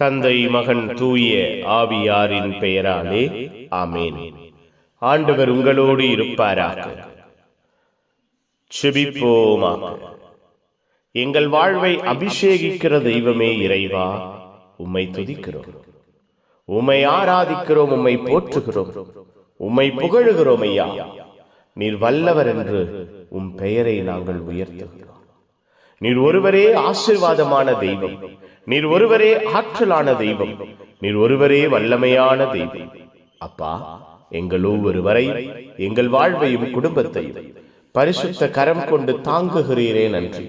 தந்தை, மகன், தூய ஆவியாரின் பெயராலே ஆமேன். ஆண்டவர் உங்களோடு இருப்பாராக. செபிப்போமாக. எங்கள் வாழ்வை அபிஷேகிக்கிற தெய்வமே இறைவா, உம்மை துதிக்கிறோம், உம்மை ஆராதிக்கிறோம், உம்மை போற்றுகிறோம், உம்மை புகழுகிறோம். ஐயா, நீர் வல்லவர் என்று உம் பெயரை நாங்கள் உயர்த்துகிறோம். நீர் ஒருவரே ஆசீர்வாதமான தெய்வம், நீர் ஒருவரே ஆற்றலான தெய்வம், நீர் ஒருவரே வல்லமையான தெய்வம். அப்பா, எங்கள் ஒவ்வொருவரை, எங்கள் வாழ்வையும் குடும்பத்தையும் பரிசுத்த கரம் கொண்டு தாங்குகிறீரே நன்றி.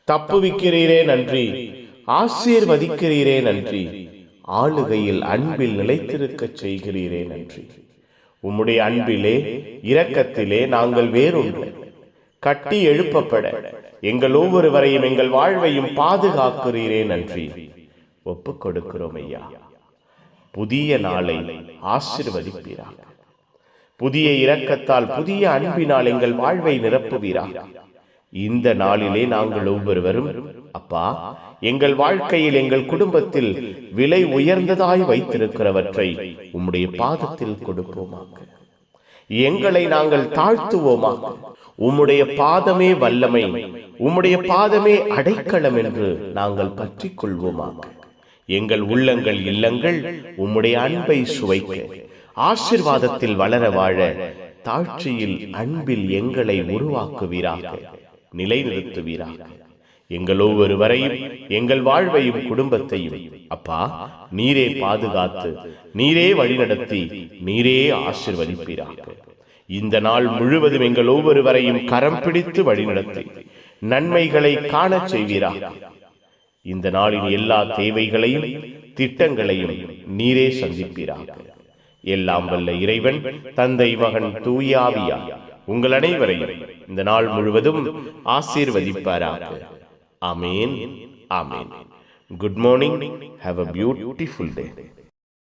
தப்புவிக்கிறீரே நன்றி. ஆசீர்வதிக்கிறீரே நன்றி. ஆளுகையில் அன்பில் நிலைத்திருக்க செய்கிறீரே நன்றி. உம்முடைய அன்பிலே, இரக்கத்திலே நாங்கள் வேறொன்று கட்டி எழுப்பப்பட எங்கள் ஒவ்வொருவரையும், எங்கள் வாழ்வையும் பாதுகாக்கிறீரே நன்றி. ஒப்புக் கொடுக்கிறோம் ஐயா. புதிய நாளை ஆசீர்வதிப்பீராக. புதிய இரக்கத்தால், புதிய அன்பினால் எங்கள் வாழ்வை நிரப்புவீராக. இந்த நாளிலே நாங்கள் ஒவ்வொருவரும் அப்பா, எங்கள் வாழ்க்கையில், எங்கள் குடும்பத்தில் விலை உயர்ந்ததாய் வைத்திருக்கிறவற்றை உம்முடைய பாதத்தில் கொடுப்போமாக. எங்களை நாங்கள் தாழ்த்துவோமாக. உம்முடைய பாதமே வல்லமை, உம்முடைய பாதமே அடைக்கலம் என்று நாங்கள் பற்றி கொள்வோமாக. எங்கள் உள்ளங்கள், இல்லங்கள் உம்முடைய அன்பை சுவைக்க, ஆசீர்வாதத்தில் வளர வாழ, தாழ்ச்சியில் அன்பில் எங்களை உருவாக்குவீராக, நிலைநிறுத்துவீராக. எங்கள் ஒவ்வொருவரையும், எங்கள் வாழ்வையும் குடும்பத்தையும் அப்பா நீரே பாதுகாத்து, நீரே வழிநடத்தி, நீரே ஆசீர்வதிப்பீராக. இந்த நாள் முழுவதும் எங்கள் ஒவ்வொருவரையும் கரம் பிடித்து வழிநடத்தி நன்மைகளை காண செய்வீராக. இந்த நாளின் எல்லா தேவைகளையும், திட்டங்களையும் நீரே சந்திப்பீராக. எல்லாம் வல்ல இறைவன், தந்தை, மகன், தூய ஆவியார் உங்கள் அனைவரையும் இந்த நாள் முழுவதும் ஆசீர்வதிப்பாராக. ஆமேன், ஆமேன். Good morning. Have a beautiful day.